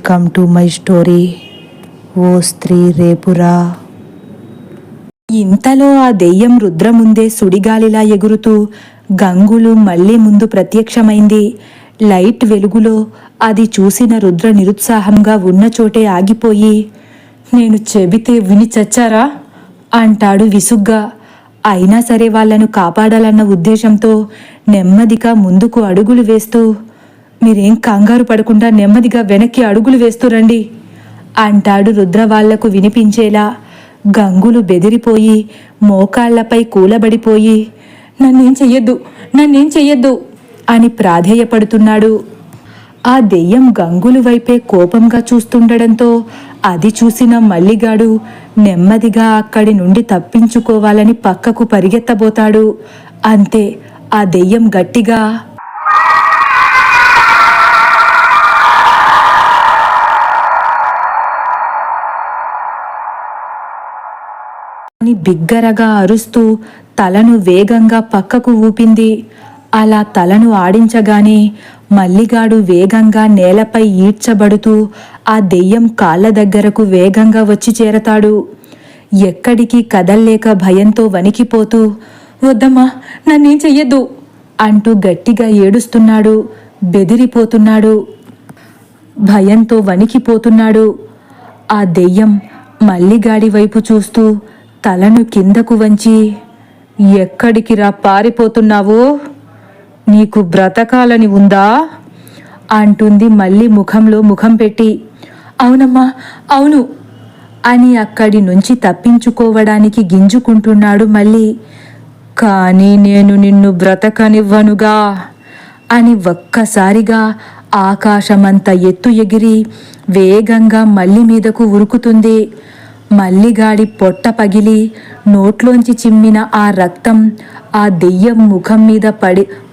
Welcome to my story. ఓ స్త్రీ రేపురా. ఇంతలో ఆ దెయ్యం రుద్ర ముందే సుడిగాలిలా ఎగురుతూ గంగులు మళ్లీ ముందు ప్రత్యక్షమైంది. లైట్ వెలుగులో అది చూసిన రుద్ర నిరుత్సాహంగా ఉన్న చోటే ఆగిపోయి, నేను చెబితే విని చచ్చారా అంటాడు విసుగ్గా. అయినా సరే వాళ్లను కాపాడాలన్న ఉద్దేశంతో నెమ్మదిగా ముందుకు అడుగులు వేస్తూ, మీరేం కంగారు పడకుండా నెమ్మదిగా వెనక్కి అడుగులు వేస్తూ రండి అంటాడు రుద్ర వాళ్లకు వినిపించేలా. గంగులు బెదిరిపోయి మోకాళ్లపై కూలబడిపోయి, నన్నేం చెయ్యొద్దు అని ప్రాధేయపడుతున్నాడు. ఆ దెయ్యం గంగులు వైపే కోపంగా చూస్తుండడంతో అది చూసిన మల్లిగాడు నెమ్మదిగా అక్కడి నుండి తప్పించుకోవాలని పక్కకు పరిగెత్తబోతాడు. అంతే, ఆ దెయ్యం గట్టిగా అని బిగ్గరగా అరుస్తూ తలను వేగంగా పక్కకు ఊపింది. అలా తలను ఆడించగానే మల్లిగాడు వేగంగా నేలపై ఈడ్చబడుతూ ఆ దెయ్యం కాళ్ళ దగ్గరకు వేగంగా వచ్చి చేరతాడు. ఎక్కడికి కదల్లేక భయంతో వణికిపోతూ, వద్దమ్మా నన్నేం చెయ్యొద్దు అంటూ గట్టిగా ఏడుస్తున్నాడు. బెదిరిపోతున్నాడు, భయంతో వణికిపోతున్నాడు. ఆ దెయ్యం మల్లిగాడి వైపు చూస్తూ తలను కిందకు వంచి, ఎక్కడికి రా పారిపోతున్నావో, నీకు బ్రతకాలని ఉందా అంటుంది మళ్ళీ ముఖంలో ముఖం పెట్టి. అవునమ్మా అవును అని అక్కడి నుంచి తప్పించుకోవడానికి గింజుకుంటున్నాడు మళ్ళీ. కానీ నేను నిన్ను బ్రతకనివ్వనుగా అని ఒక్కసారిగా ఆకాశమంత ఎత్తు ఎగిరి వేగంగా మల్లి మీదకు ఉరుకుతుంది. మల్లిగాడి పొట్ట పగిలి నోట్లోంచి చిమ్మిన ఆ రక్తం ఆ దెయ్యం ముఖం మీద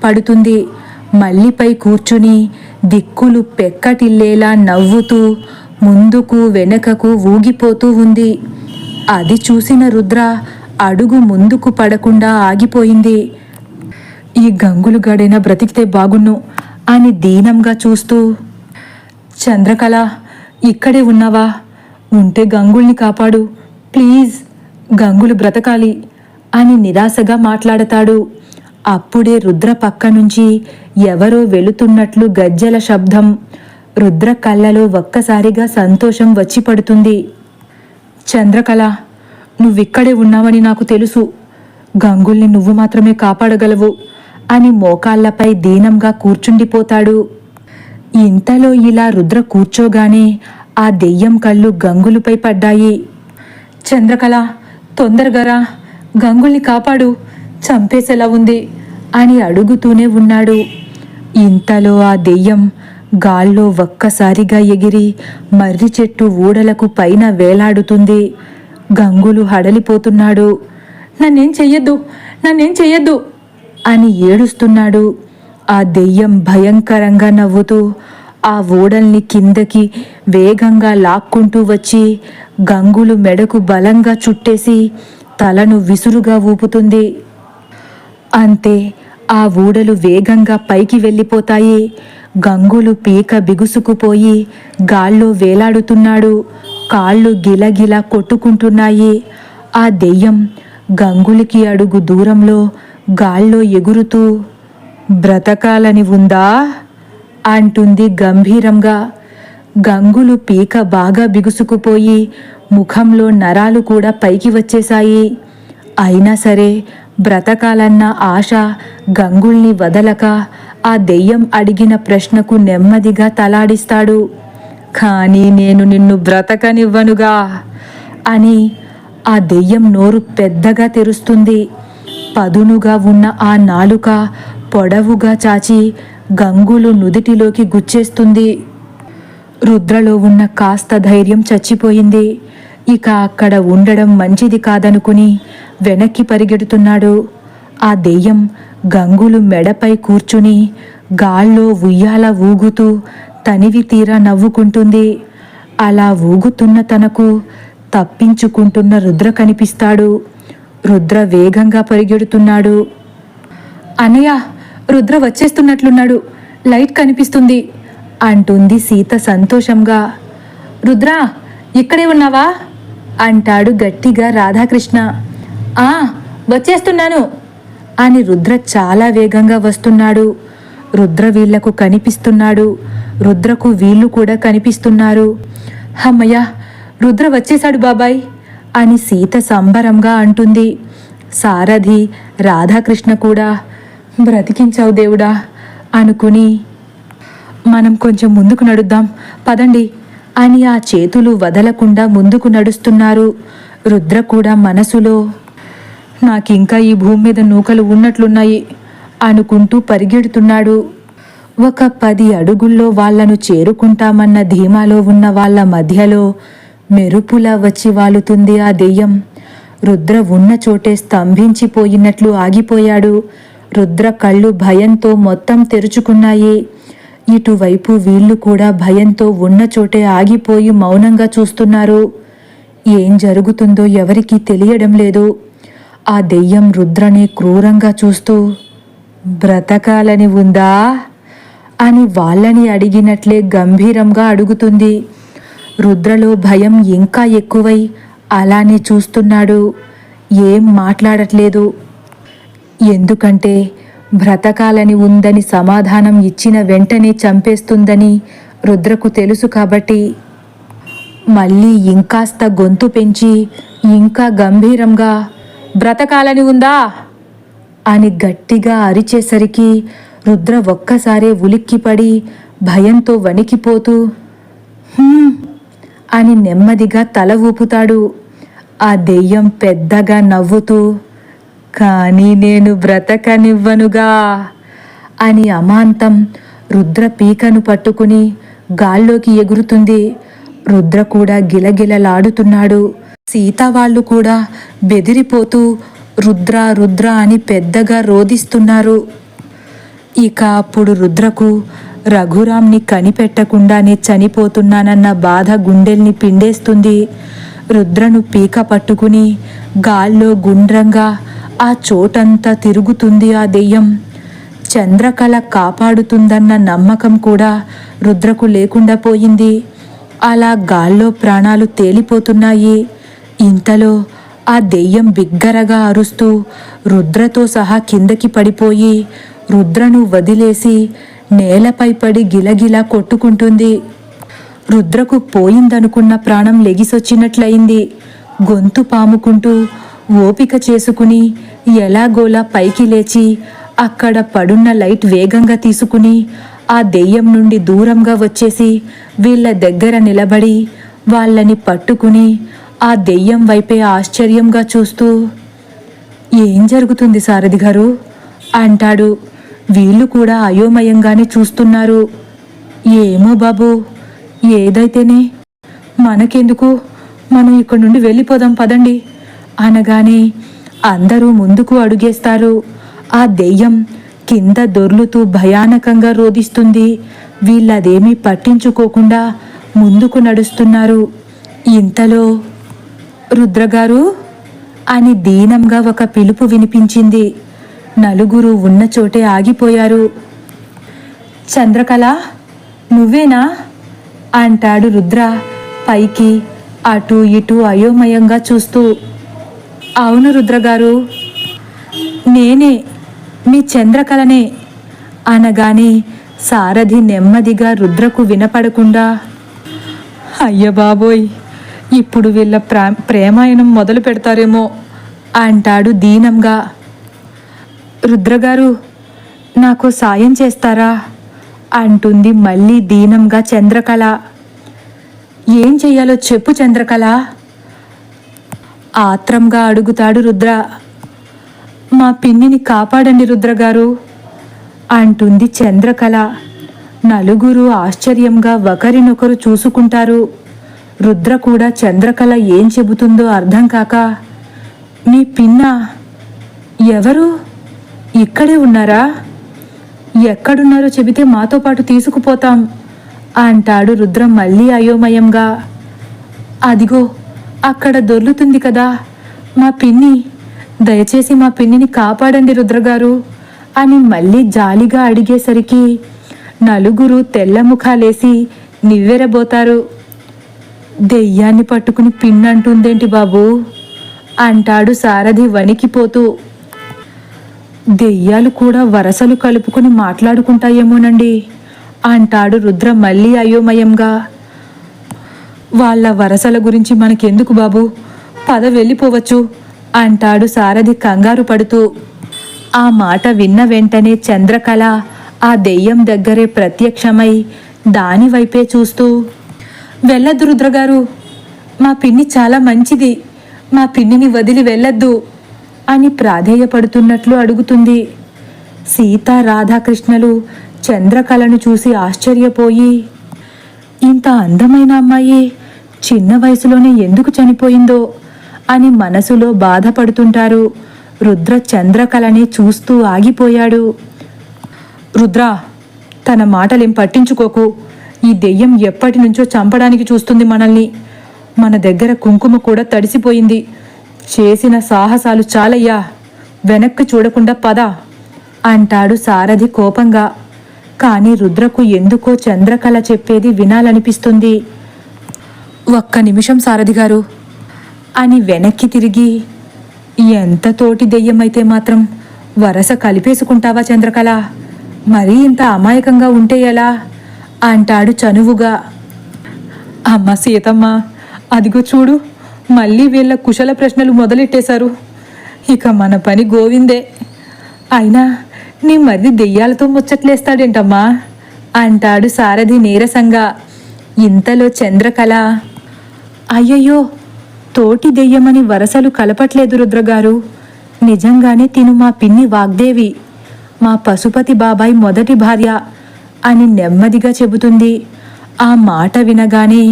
పడుతుంది. మల్లిపై కూర్చుని దిక్కులు పెక్కటిల్లేలా నవ్వుతూ ముందుకు వెనకకు ఊగిపోతూ ఉంది. అది చూసిన రుద్ర అడుగు ముందుకు పడకుండా ఆగిపోయింది. ఈ గంగులు గడైనా బ్రతికితే బాగున్ను అని దీనంగా చూస్తూ, చంద్రకళ ఇక్కడే ఉన్నావా? ఉంటే గంగుల్ని కాపాడు ప్లీజ్, గంగులు బ్రతకాలి అని నిరాశగా మాట్లాడతాడు. అప్పుడే రుద్ర పక్క నుంచి ఎవరో వెళుతున్నట్లు గజ్జల శబ్దం. రుద్ర కళ్ళలో ఒక్కసారిగా సంతోషం వచ్చి పడుతుంది. చంద్రకళ, నువ్విక్కడే ఉన్నావని నాకు తెలుసు. గంగుల్ని నువ్వు మాత్రమే కాపాడగలవు అని మోకాళ్లపై దీనంగా కూర్చుండిపోతాడు. ఇంతలో ఇలా రుద్ర కూర్చోగానే ఆ దెయ్యం కళ్ళు గంగులుపై పడ్డాయి. చంద్రకళ తొందరగా రా, గంగుల్ని కాపాడు, చంపేసేలా ఉంది అని అడుగుతూనే ఉన్నాడు. ఇంతలో ఆ దెయ్యం గాల్లో ఒక్కసారిగా ఎగిరి మర్రి చెట్టు ఊడలకు పైన వేలాడుతుంది. గంగులు హడలిపోతున్నాడు. నన్నేం చెయ్యొద్దు అని ఏడుస్తున్నాడు. ఆ దెయ్యం భయంకరంగా నవ్వుతూ ఆ ఊడల్ని కిందకి వేగంగా లాక్కుంటూ వచ్చి గంగులు మెడకు బలంగా చుట్టేసి తలను విసురుగా ఊపుతుంది. అంతే, ఆ ఊడలు వేగంగా పైకి వెళ్ళిపోతాయి. గంగులు పీక బిగుసుకుపోయి గాల్లో వేలాడుతున్నాడు. కాళ్ళు గిలగిలా కొట్టుకుంటున్నాయి. ఆ దెయ్యం గంగులికి అడుగు దూరంలో గాల్లో ఎగురుతూ, బ్రతకాలని ఉందా అంటుంది గంభీరంగా. గంగులు పీక బాగా బిగుసుకుపోయి ముఖంలో నరాలు కూడా పైకి వచ్చేశాయి. అయినా సరే బ్రతకాలన్న ఆశ గంగుల్ని వదలక ఆ దెయ్యం అడిగిన ప్రశ్నకు నెమ్మదిగా తలాడిస్తాడు. కానీ నేను నిన్ను బ్రతకనివ్వనుగా అని ఆ దెయ్యం నోరు పెద్దగా తెరుస్తుంది. పదునుగా ఉన్న ఆ నాలుక పొడవుగా చాచి గంగులు నుదిటిలోకి గుచ్చేస్తుంది. రుద్రలో ఉన్న కాస్త ధైర్యం చచ్చిపోయింది. ఇక అక్కడ ఉండడం మంచిది కాదనుకుని వెనక్కి పరిగెడుతున్నాడు. ఆ దెయ్యం గంగులు మెడపై కూర్చుని గాల్లో ఉయ్యాల ఊగుతూ తనివి తీరా నవ్వుకుంటుంది. అలా ఊగుతున్న తనకు తప్పించుకుంటున్న రుద్ర కనిపిస్తాడు. రుద్ర వేగంగా పరిగెడుతున్నాడు. అన్నయ్య, రుద్ర వచ్చేస్తున్నట్లున్నాడు, లైట్ కనిపిస్తుంది అంటుంది సీత సంతోషంగా. రుద్రా, ఇక్కడే ఉన్నావా అంటాడు గట్టిగా రాధాకృష్ణ. ఆ, వచ్చేస్తున్నాను అని రుద్ర చాలా వేగంగా వస్తున్నాడు. రుద్ర వీళ్లకు కనిపిస్తున్నాడు. రుద్రకు వీళ్ళు కూడా కనిపిస్తున్నారు. అమ్మయ్య, రుద్ర వచ్చేశాడు బాబాయ్ అని సీత సంబరంగా అంటుంది. సారథి రాధాకృష్ణ కూడా బ్రతికించావు దేవుడా అనుకుని మనం కొంచెం ముందుకు నడుద్దాం పదండి అని ఆ చేతులు వదలకుండా ముందుకు నడుస్తున్నారు. రుద్ర కూడా మనసులో నాకింకా ఈ భూమి మీద నూకలు ఉన్నట్లున్నాయి అనుకుంటూ పరిగెడుతున్నాడు. ఒక 10 అడుగుల్లో వాళ్లను చేరుకుంటామన్న ధీమాలో ఉన్న వాళ్ల మధ్యలో మెరుపులా వచ్చి వాలుతుంది ఆ దెయ్యం. రుద్ర ఉన్న చోటే స్తంభించిపోయినట్లు ఆగిపోయాడు. రుద్ర కళ్ళు భయంతో మొత్తం తెరుచుకున్నాయి. ఇటువైపు వీళ్ళు కూడా భయంతో ఉన్న చోటే ఆగిపోయి మౌనంగా చూస్తున్నారు. ఏం జరుగుతుందో ఎవరికీ తెలియడం లేదు. ఆ దెయ్యం రుద్రని క్రూరంగా చూస్తూ బ్రతకాలని ఉందా అని వాళ్ళని అడిగినట్లే గంభీరంగా అడుగుతుంది. రుద్రలో భయం ఇంకా ఎక్కువై అలానే చూస్తున్నాడు. ఏం మాట్లాడట్లేదు. ఎందుకంటే బ్రతకాలని ఉందని సమాధానం ఇచ్చిన వెంటనే చంపేస్తుందని రుద్రకు తెలుసు కాబట్టి. మళ్ళీ ఇంకాస్త గొంతు పెంచి ఇంకా గంభీరంగా బ్రతకాలని ఉందా అని గట్టిగా అరిచేసరికి రుద్ర ఒక్కసారే ఉలిక్కిపడి భయంతో వణికిపోతూ అని నెమ్మదిగా తల ఊపుతాడు. ఆ దెయ్యం పెద్దగా నవ్వుతూ కానీ నేను బ్రతకనివ్వనుగా అని అమాంతం రుద్ర పీకను పట్టుకుని గాల్లోకి ఎగురుతుంది. రుద్ర కూడా గిలగిలలాడుతున్నాడు. సీతా వాళ్ళు కూడా బెదిరిపోతూ రుద్ర రుద్ర అని పెద్దగా రోదిస్తున్నారు. ఇక అప్పుడు రుద్రకు రఘురాంని కనిపెట్టకుండానే చనిపోతున్నానన్న బాధ గుండెల్ని పిండేస్తుంది. రుద్రను పీక పట్టుకుని గాల్లో గుండ్రంగా ఆ చోటంతా తిరుగుతుంది ఆ దెయ్యం. చంద్రకళ కాపాడుతుందన్న నమ్మకం కూడా రుద్రకు లేకుండా పోయింది. అలా గాల్లో ప్రాణాలు తేలిపోతున్నాయి. ఇంతలో ఆ దెయ్యం బిగ్గరగా అరుస్తూ రుద్రతో సహా కిందకి పడిపోయి రుద్రను వదిలేసి నేలపై పడి గిలగిలా కొట్టుకుంటుంది. రుద్రకు పోయిందనుకున్న ప్రాణం లెగిసొచ్చినట్లయింది. గొంతు పాముకుంటూ ఓపిక చేసుకుని ఎలాగోలా పైకి లేచి అక్కడ పడున్న లైట్ వేగంగా తీసుకుని ఆ దెయ్యం నుండి దూరంగా వచ్చేసి వీళ్ళ దగ్గర నిలబడి వాళ్ళని పట్టుకుని ఆ దెయ్యం వైపే ఆశ్చర్యంగా చూస్తూ ఏం జరుగుతుంది సారథి గారు అంటాడు. వీళ్ళు కూడా అయోమయంగానే చూస్తున్నారు. ఏమో బాబు, ఏదైతేనే మనకెందుకు, మనం ఇక్కడి నుండి వెళ్ళిపోదాం పదండి అనగానే అందరూ ముందుకు అడుగేస్తారు. ఆ దెయ్యం కింద దొర్లుతూ భయానకంగా రోదిస్తుంది. వీళ్ళదేమీ పట్టించుకోకుండా ముందుకు నడుస్తున్నారు. ఇంతలో రుద్రగారు అని దీనంగా ఒక పిలుపు వినిపించింది. నలుగురు ఉన్న చోటే ఆగిపోయారు. చంద్రకళ, నువ్వేనా అంటాడు రుద్ర పైకి అటు ఇటు అయోమయంగా చూస్తూ. అవును రుద్రగారు, నేనే, మీ చంద్రకళనే అనగానే సారథి నెమ్మదిగా రుద్రకు వినపడకుండా అయ్య బాబోయ్, ఇప్పుడు వీళ్ళ ప్రేమాయణం మొదలు పెడతారేమో అంటాడు దీనంగా. రుద్రగారు, నాకు సాయం చేస్తారా అంటుంది మళ్ళీ దీనంగా చంద్రకళ. ఏం చెయ్యాలో చెప్పు చంద్రకళ ఆత్రంగా అడుగుతాడు రుద్ర. మా పిన్నిని కాపాడండి రుద్రగారు అంటుంది చంద్రకళ. నలుగురు ఆశ్చర్యంగా ఒకరినొకరు చూసుకుంటారు. రుద్ర కూడా చంద్రకళ ఏం చెబుతుందో అర్థం కాక మీ పిన్న ఎవరు, ఇక్కడే ఉన్నారా, ఎక్కడున్నారో చెబితే మాతో పాటు తీసుకుపోతాం అంటాడు రుద్ర మళ్ళీ అయోమయంగా. అదిగో అక్కడ దొర్లుతుంది కదా మా పిన్ని, దయచేసి మా పిన్నిని కాపాడండి రుద్రగారు అని మళ్ళీ జాలిగా అడిగేసరికి నలుగురు తెల్లముఖాలేసి నివ్వెరబోతారు. దెయ్యాన్ని పట్టుకుని పిన్నంటుందేంటి బాబు అంటాడు సారథి వణికిపోతూ. దెయ్యాలు కూడా వరసలు కలుపుకుని మాట్లాడుకుంటాయేమోనండి అంటాడు రుద్ర మళ్ళీ అయోమయంగా. వాళ్ళ వరసల గురించి మనకెందుకు బాబు, పద వెళ్ళిపోవచ్చు అంటాడు సారథి కంగారు పడుతూ. ఆ మాట విన్న వెంటనే చంద్రకళ ఆ దెయ్యం దగ్గరే ప్రత్యక్షమై దానివైపే చూస్తూ, వెళ్ళొద్దు రుద్రగారు, మా పిన్ని చాలా మంచిది, మా పిన్నిని వదిలి వెళ్ళొద్దు అని ప్రాధేయపడుతున్నట్లు అడుగుతుంది. సీత రాధాకృష్ణలు చంద్రకళను చూసి ఆశ్చర్యపోయి, ఇంత అందమైన అమ్మాయి చిన్న వయసులోనే ఎందుకు చనిపోయిందో అని మనసులో బాధపడుతుంటారు. రుద్ర చంద్రకళని చూస్తూ ఆగిపోయాడు. రుద్ర, తన మాటలేం పట్టించుకోకు. ఈ దెయ్యం ఎప్పటి నుంచో చంపడానికి చూస్తుంది మనల్ని. మన దగ్గర కుంకుమ కూడా తడిసిపోయింది. చేసిన సాహసాలు చాలయ్యా, వెనక్కి చూడకుండా పద అంటాడు సారథి కోపంగా. కానీ రుద్రకు ఎందుకో చంద్రకళ చెప్పేది వినాలనిపిస్తుంది. ఒక్క నిమిషం సారథి గారు అని వెనక్కి తిరిగి, ఎంత తోటి దెయ్యమైతే మాత్రం వరస కలిపేసుకుంటావా చంద్రకళ? మరీ ఇంత అమాయకంగా ఉంటే ఎలా అంటాడు చనువుగా. అమ్మ సీతమ్మ, అదిగో చూడు, మళ్ళీ వీళ్ళ కుశల ప్రశ్నలు మొదలెట్టేశారు. ఇక మన పని గోవిందే. అయినా నీ మరిది దెయ్యాలతో ముచ్చట్లేస్తాడేంటమ్మా అంటాడు సారథి నీరసంగా. ఇంతలో చంద్రకళ, అయ్యయ్యో, తోటి దెయ్యమని వరసలు కలపట్లేదు రుద్రగారు. నిజంగానే తిను మా పిన్ని వాగ్దేవి, మా పశుపతి బాబాయ్ మొదటి భార్య అని నెమ్మదిగా చెబుతుంది. ఆ మాట వినగానే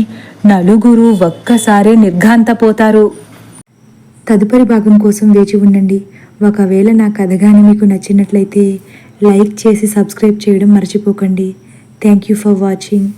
నలుగురు ఒక్కసారే నిర్ఘాంతపోతారు. తదుపరి భాగం కోసం వేచి ఉండండి. ఒకవేళ నా కథ కానీ మీకు నచ్చినట్లయితే లైక్ చేసి సబ్స్క్రైబ్ చేయడం మర్చిపోకండి. Thank you for watching.